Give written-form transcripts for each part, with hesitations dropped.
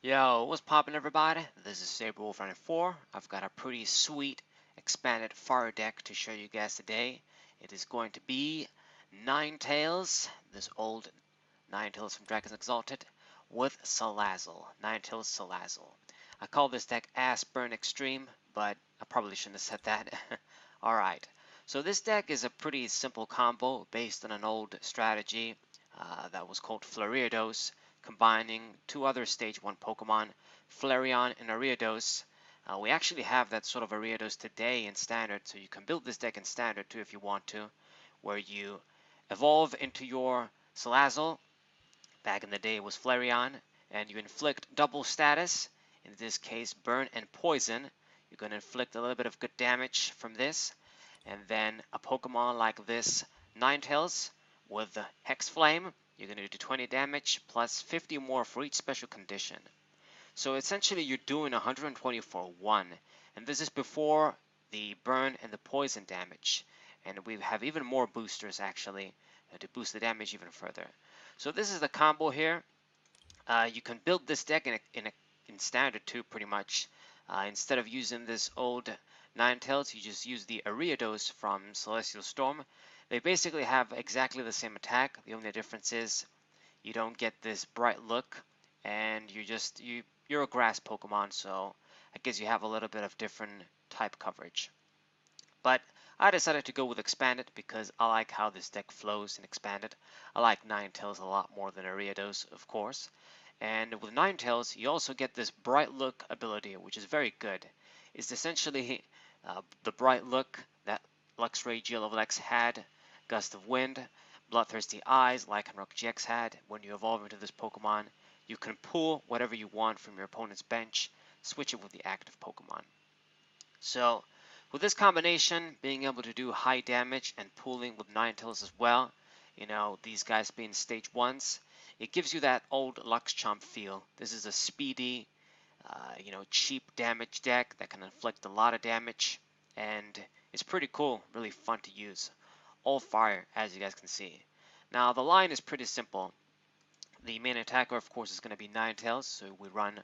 Yo, what's poppin' everybody? This is SaberWolf94. I've got a pretty sweet expanded fire deck to show you guys today. It is going to be Ninetales, this old Ninetales from Dragons Exalted, with Salazzle, Ninetales Salazzle. I call this deck Ass Burn Extreme, but I probably shouldn't have said that. Alright, so this deck is a pretty simple combo based on an old strategy that was called Flariados, combining two other Stage 1 Pokemon, Flareon and Ariados. We actually have that sort of Ariados today in Standard, so you can build this deck in Standard too if you want to, where you evolve into your Salazzle. Back in the day it was Flareon, and you inflict double status, in this case Burn and Poison. You're going to inflict a little bit of good damage from this, and then a Pokemon like this Ninetales with the Hex Flame, you're going to do 20 damage plus 50 more for each special condition. So essentially you're doing 120 for 1, and this is before the burn and the poison damage. And we have even more boosters actually to boost the damage even further. So this is the combo here. You can build this deck in standard too, pretty much. Instead of using this old Ninetales, you just use the Ariados from Celestial Storm. They basically have exactly the same attack. The only difference is you don't get this bright look, and you're a grass Pokemon, so I guess you have a little bit of different type coverage. But I decided to go with Expanded because I like how this deck flows in Expanded. I like Ninetales a lot more than Ariados, of course. And with Ninetales, you also get this Bright Look ability, which is very good. It's essentially the Bright Look that Luxray GLX had, Gust of Wind, Bloodthirsty Eyes, Lycanroc GX had. When you evolve into this Pokemon, you can pull whatever you want from your opponent's bench, switch it with the active Pokemon. So with this combination, being able to do high damage and pooling with Ninetales as well, these guys being stage 1s, it gives you that old luxchomp feel. This is a speedy, cheap damage deck that can inflict a lot of damage, and it's pretty cool, really fun to use. All fire, as you guys can see. Now the line is pretty simple. The main attacker, of course, is going to be Ninetales, so we run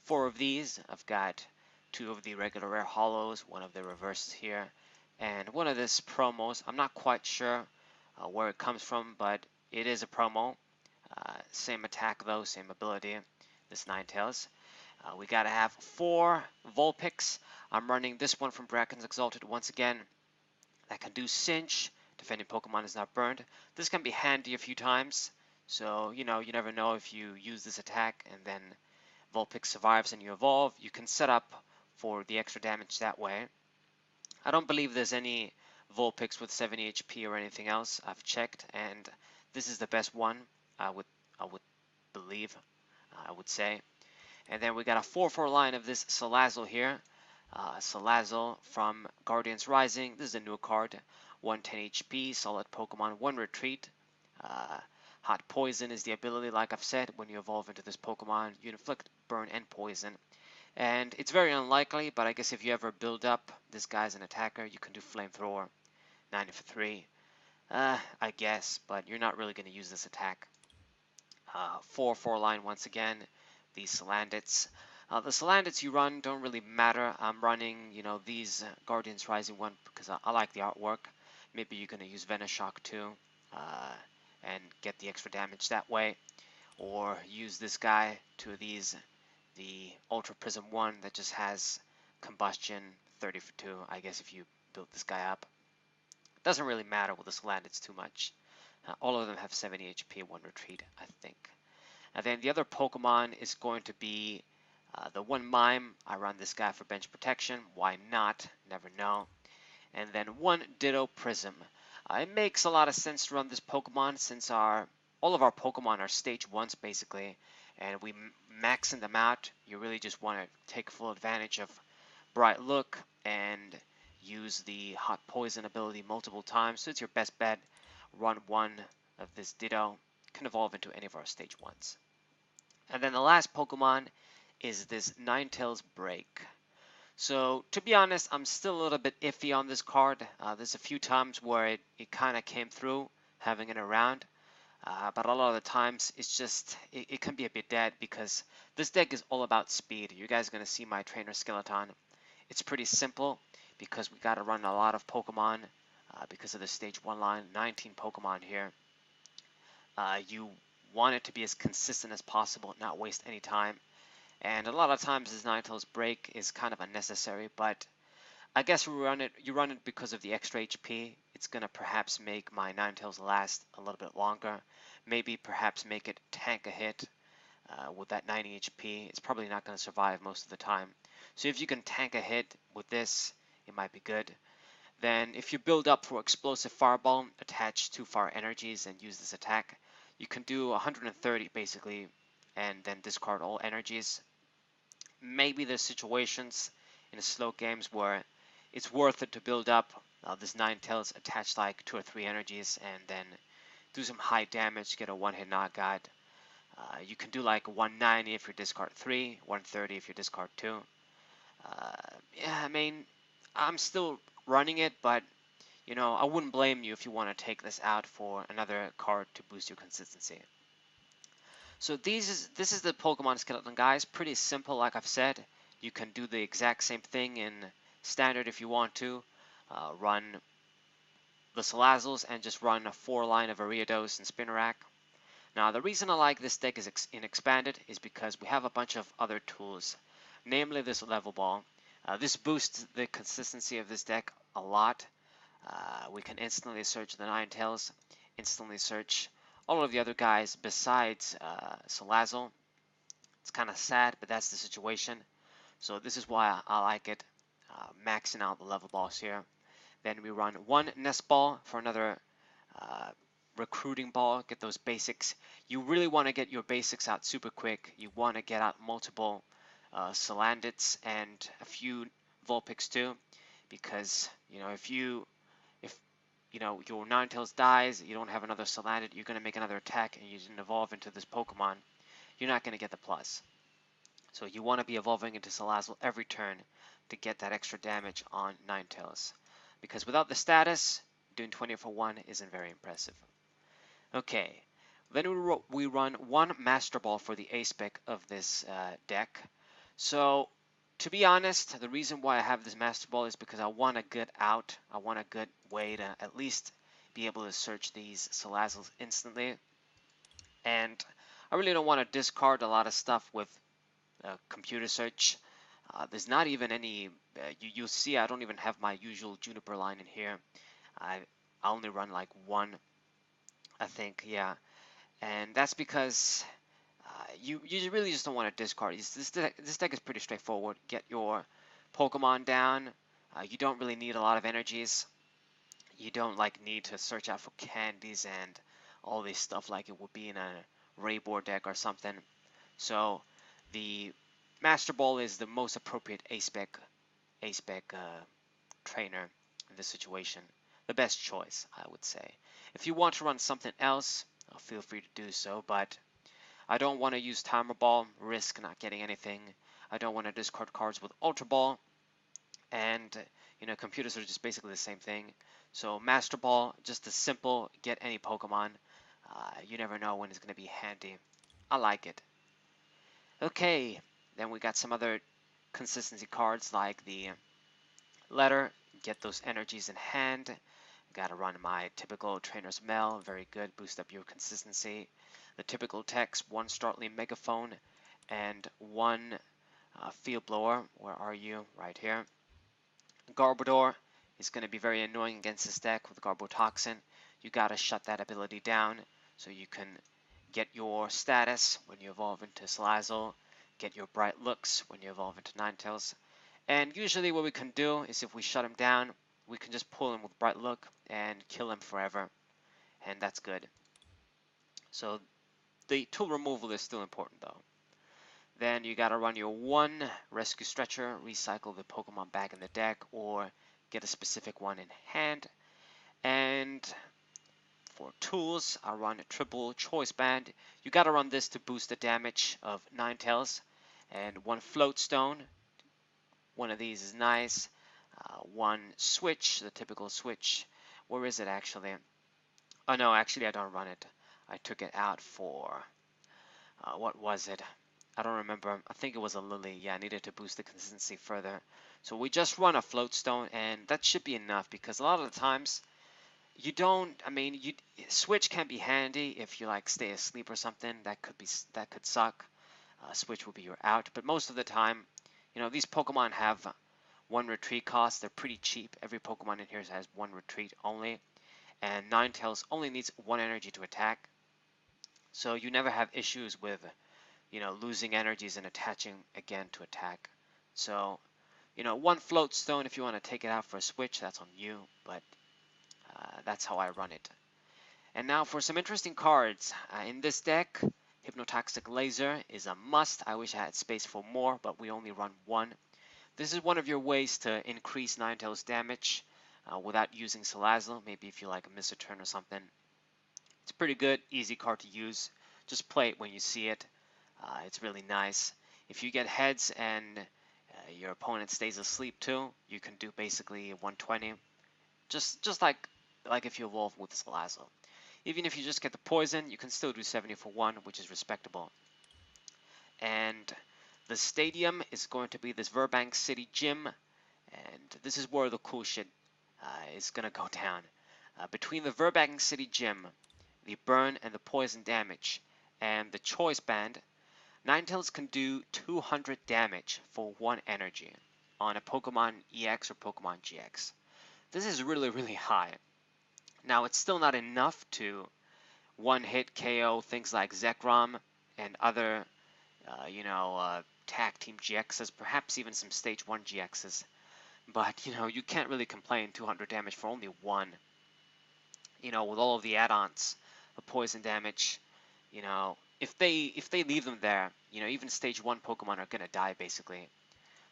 4 of these. I've got 2 of the regular rare hollows, 1 of the reverses here, and 1 of this promos. I'm not quite sure where it comes from, but it is a promo. Same attack though, same ability, this Ninetales. We gotta have 4 Vulpix. I'm running this one from Dragons Exalted once again. That can do Cinch. Defending Pokemon is not burned. This can be handy a few times. So, you never know if you use this attack and then Vulpix survives and you evolve. You can set up for the extra damage that way. I don't believe there's any Vulpix with 70 HP or anything else. I've checked, and this is the best one. I would believe, I would say. And then we got a 4/4 line of this Salazzle here. Salazzle from Guardians Rising. This is a new card. 110 HP, solid Pokemon, 1 retreat. Hot Poison is the ability, like I've said. When you evolve into this Pokemon, you inflict burn and poison. And it's very unlikely, but I guess if you ever build up this guy as an attacker, you can do Flamethrower, 90 for 3. I guess, but you're not really going to use this attack. 4/4 line once again, these Salandits. The Salandits you run don't really matter. I'm running, these Guardians Rising one because I like the artwork. Maybe you're going to use Venoshock too, and get the extra damage that way. Or use this guy to the Ultra Prism one that just has Combustion, 30 for 2, I guess if you build this guy up. Doesn't really matter with the Salandits too much. All of them have 70 HP, 1 retreat, I think. And then the other Pokemon is going to be the one Mime. I run this guy for bench protection. Why not? Never know. And then 1 Ditto Prism. It makes a lot of sense to run this Pokemon since all of our Pokemon are stage 1s basically, and we maxing them out. You really just want to take full advantage of Bright Look and use the Hot Poison ability multiple times. So it's your best bet. Run 1 of this Ditto. Can evolve into any of our stage 1s. And then the last Pokemon is this Ninetales Break. So to be honest, I'm still a little bit iffy on this card. There's a few times where it kind of came through, having it around. But a lot of the times it's just it can be a bit dead because this deck is all about speed. You guys are going to see my trainer skeleton. It's pretty simple because we got to run a lot of Pokemon because of the stage 1 line, 19 Pokemon here. You want it to be as consistent as possible, not waste any time. And a lot of times this Ninetales break is kind of unnecessary, but I guess you run it because of the extra HP. It's going to perhaps make my Ninetales last a little bit longer. Maybe perhaps make it tank a hit with that 90 HP. It's probably not going to survive most of the time. So if you can tank a hit with this, it might be good. Then if you build up for Explosive Fireball, attach 2 Fire Energies and use this attack, you can do 130 basically, and then discard all energies. Maybe there's situations in the slow games where it's worth it to build up this Ninetales, attach like 2 or 3 energies, and then do some high damage, get a one-hit knockout. You can do like 190 if you discard 3, 130 if you discard 2. Yeah, I mean, I'm still running it, but you know, I wouldn't blame you if you want to take this out for another card to boost your consistency. So this is the Pokemon skeleton, guys. Pretty simple, like I've said. You can do the exact same thing in standard if you want to. Run the Salazzles and just run a 4-line of Ariados and Spinarak. Now, the reason I like this deck in Expanded is because we have a bunch of other tools, namely this Level Ball. This boosts the consistency of this deck a lot. We can instantly search the Ninetales, instantly search all of the other guys besides Salazzle. It's kind of sad, but that's the situation. So this is why I like it, maxing out the level balls here. Then we run 1 nest ball for another recruiting ball, get those basics. You really want to get your basics out super quick. You want to get out multiple Salandits and a few Vulpix too, because you know if you know your Ninetales dies, you don't have another Salandit, you're going to make another attack, and you didn't evolve into this Pokemon, you're not going to get the plus. So you want to be evolving into Salazzle every turn to get that extra damage on Ninetales, because without the status, doing 20 for 1 isn't very impressive. Okay, then we run 1 Master Ball for the A-Spec of this deck. So, to be honest, the reason why I have this Master Ball is because I want a good out. I want a good way to at least be able to search these Salazzles instantly. And I really don't want to discard a lot of stuff with computer search. There's not even any, you'll see I don't even have my usual Juniper line in here. I only run like 1, I think, yeah. And that's because you really just don't want to discard. This deck is pretty straightforward. Get your Pokemon down. You don't really need a lot of energies. You don't like need to search out for candies and all this stuff like it would be in a Raybor deck or something. So the Master Ball is the most appropriate A-Spec trainer in this situation. The best choice, I would say. If you want to run something else, feel free to do so, but I don't want to use Timer Ball, risk not getting anything. I don't want to discard cards with Ultra Ball, and you know, computers are just basically the same thing. So Master Ball, just a simple get any Pokemon. You never know when it's going to be handy. I like it. Okay, then we got some other consistency cards like the Letter, get those energies in hand. Gotta run my typical Trainer's Mail, very good, boost up your consistency. The typical text, 1 Startling Megaphone, and 1 Field Blower. Where are you? Right here. Garbodor is going to be very annoying against this deck with Garbotoxin. You gotta shut that ability down so you can get your status when you evolve into Salazzle, get your Bright Looks when you evolve into Ninetales. And usually what we can do is if we shut him down, we can just pull him with Bright Look and kill him forever. And that's good. So the tool removal is still important though. Then you gotta run your 1 Rescue Stretcher, recycle the Pokemon back in the deck, or get a specific one in hand. And for tools, I run a triple Choice Band. You gotta run this to boost the damage of Ninetales. And 1 Float Stone. One of these is nice. 1 Switch, the typical Switch. Where is it actually? Oh no, actually I don't run it. I took it out for, what was it? I don't remember. I think it was a Lily. Yeah, I needed to boost the consistency further. So we just run a float stone, and that should be enough because a lot of the times you don't. I mean, switch can be handy if you like stay asleep or something. That could suck. Switch will be your out. But most of the time, these Pokemon have one retreat cost. They're pretty cheap. Every Pokemon in here has one retreat only, and Ninetales only needs one energy to attack. So you never have issues with losing energies and attaching again to attack. So, one float stone if you want to take it out for a switch, that's on you, but that's how I run it. And now for some interesting cards. In this deck, Hypnotoxic Laser is a must. I wish I had space for more, but we only run one. This is one of your ways to increase Ninetales damage without using Salazzle. Maybe if you like miss a turn or something. It's pretty good, easy card to use. Just play it when you see it. It's really nice. If you get heads and your opponent stays asleep too, you can do basically 120. Just like if you evolve with Salazzle. Even if you just get the poison, you can still do 70 for 1, which is respectable. And the stadium is going to be this Verbank City Gym, and this is where the cool shit is going to go down. Between the Verbank City Gym, the burn and the poison damage, and the choice band, Ninetales can do 200 damage for 1 energy on a Pokemon EX or Pokemon GX. This is really, really high. Now, it's still not enough to one-hit KO things like Zekrom and other, tag team GXs, perhaps even some Stage 1 GXs. But, you can't really complain 200 damage for only 1. With all of the add-ons, the poison damage, if they leave them there, even Stage 1 Pokemon are gonna die basically.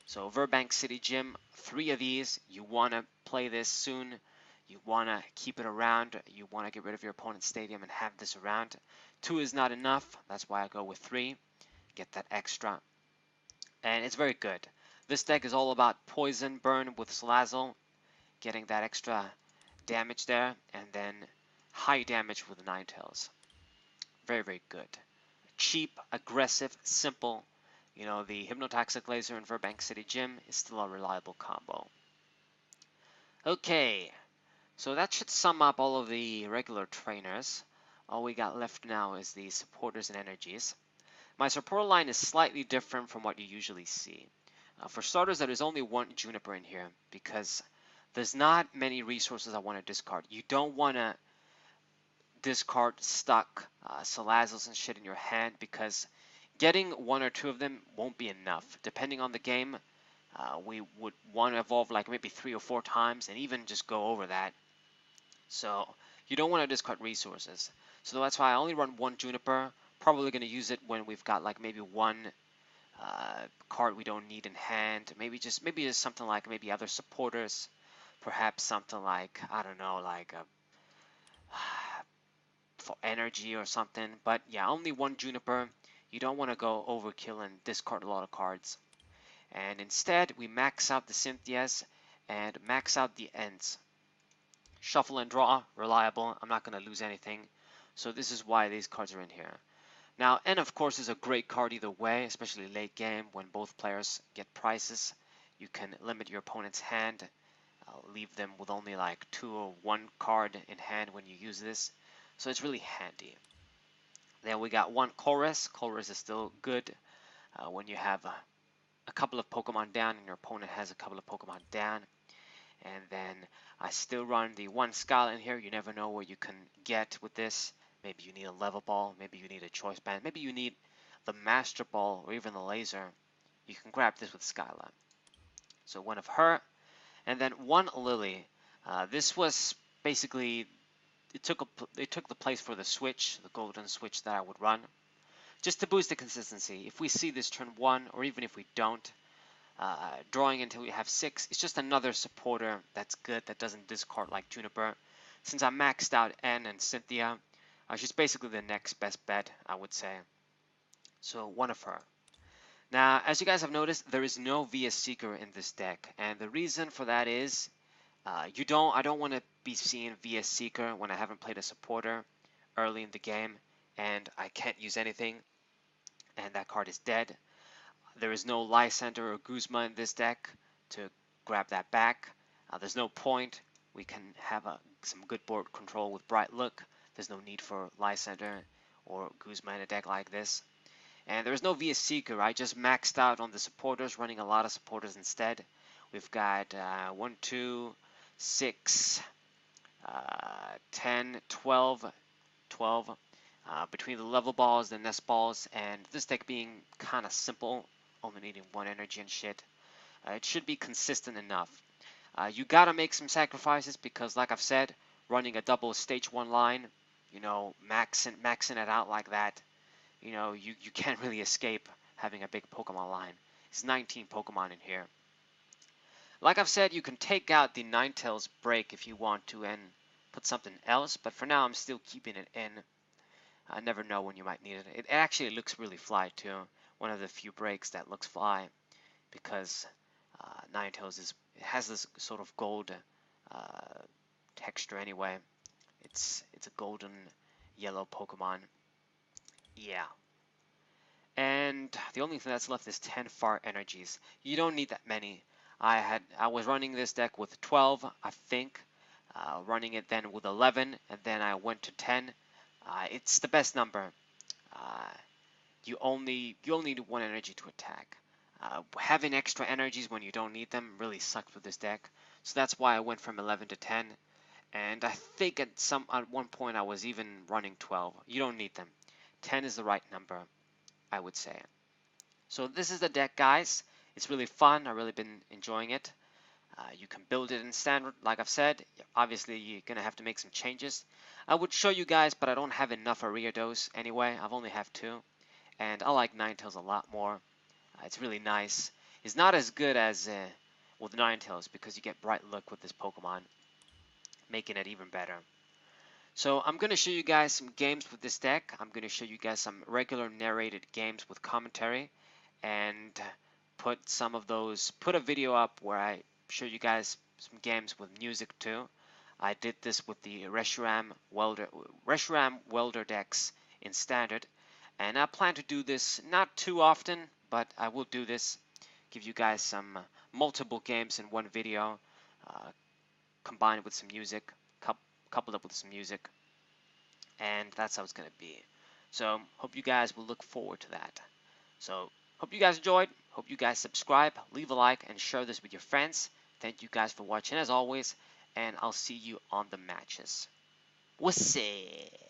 So Verbank City Gym, 3 of these. You wanna play this soon. You wanna keep it around. You wanna get rid of your opponent's stadium and have this around. 2 is not enough. That's why I go with 3. Get that extra. And it's very good. This deck is all about poison burn with Salazzle, getting that extra damage there, and then high damage with Ninetales. Very, very good. Cheap, aggressive, simple. The Hypnotoxic Laser and Verbank City Gym is still a reliable combo. Okay, so that should sum up all of the regular trainers. All we got left now is the supporters and energies. My support line is slightly different from what you usually see. For starters, there is only 1 Juniper in here because there's not many resources I want to discard. You don't want to discard stuck Salazzles and shit in your hand because getting 1 or 2 of them won't be enough. Depending on the game, we would want to evolve like maybe 3 or 4 times and even just go over that. So you don't want to discard resources. So that's why I only run 1 Juniper. Probably going to use it when we've got like maybe 1 card we don't need in hand. Maybe just something like maybe other supporters. Perhaps something like, I don't know, like for energy or something. But yeah, only 1 Juniper. You don't want to go overkill and discard a lot of cards. And instead, we max out the Cynthias and max out the Ents. Shuffle and draw, reliable. I'm not going to lose anything. So this is why these cards are in here. Now, N of course is a great card either way, especially late game when both players get prizes. You can limit your opponent's hand, leave them with only like 2 or 1 card in hand when you use this. So it's really handy. Then we got 1 Chorus. Chorus is still good when you have a couple of Pokemon down and your opponent has a couple of Pokemon down. And then I still run the 1 Scala in here. You never know what you can get with this. Maybe you need a level ball, maybe you need a choice band, maybe you need the master ball or even the laser. You can grab this with Skyla. So 1 of her, and then 1 Lily. This was basically, it took the place for the switch, the golden switch that I would run, just to boost the consistency. If we see this turn 1, or even if we don't, drawing until we have 6, it's just another supporter that's good, that doesn't discard like Juniper. Since I maxed out N and Cynthia, she's basically the next best bet, I would say. So 1 of her. Now, as you guys have noticed, there is no VS Seeker in this deck, and the reason for that is I don't want to be seeing VS Seeker when I haven't played a supporter. early in the game and I can't use anything and that card is dead. There is no Lysander or Guzma in this deck to grab that back. There's no point. We can have some good board control with Bright Look. There's no need for Lysander or Guzma in a deck like this. And there's no VS Seeker. I just maxed out on the supporters, running a lot of supporters instead. We've got 1, 2, 6, 10, 12, 12 between the level balls, the nest balls, and this deck being kind of simple, only needing 1 energy and shit. It should be consistent enough. You gotta make some sacrifices because, like I've said, running a double stage 1 line, you know, maxing it out like that, you know, you can't really escape having a big Pokemon line. It's 19 Pokemon in here. Like I've said, you can take out the Ninetales break if you want to and put something else, but for now I'm still keeping it in. I never know when you might need it. It actually looks really fly too. One of the few breaks that looks fly because Ninetales it has this sort of gold texture anyway. It's a golden yellow Pokemon. Yeah. And the only thing that's left is 10 far energies. You don't need that many. I was running this deck with 12, I think. Running it then with 11, and then I went to 10. It's the best number. You only need 1 energy to attack. Having extra energies when you don't need them really sucks with this deck. So that's why I went from 11 to 10. And I think at one point I was even running 12. You don't need them. 10 is the right number, I would say. So this is the deck, guys. It's really fun. I've really been enjoying it. You can build it in standard, like I've said. Obviously, you're going to have to make some changes. I would show you guys, but I don't have enough flariados anyway. I've only have 2. And I like Ninetales a lot more. It's really nice. It's not as good as with Ninetales because you get Bright Look with this Pokemon, making it even better. So I'm going to show you guys some games with this deck. I'm going to show you guys some regular narrated games with commentary and put a video up where I show you guys some games with music too. I did this with the Reshiram Welder decks in standard, and I plan to do this not too often, but I will do this, give you guys some multiple games in one video, combined with some music, coupled up with some music, and that's how it's going to be. So hope you guys will look forward to that. So hope you guys enjoyed, hope you guys subscribe, leave a like, and share this with your friends. Thank you guys for watching as always, and I'll see you on the matches. What's it?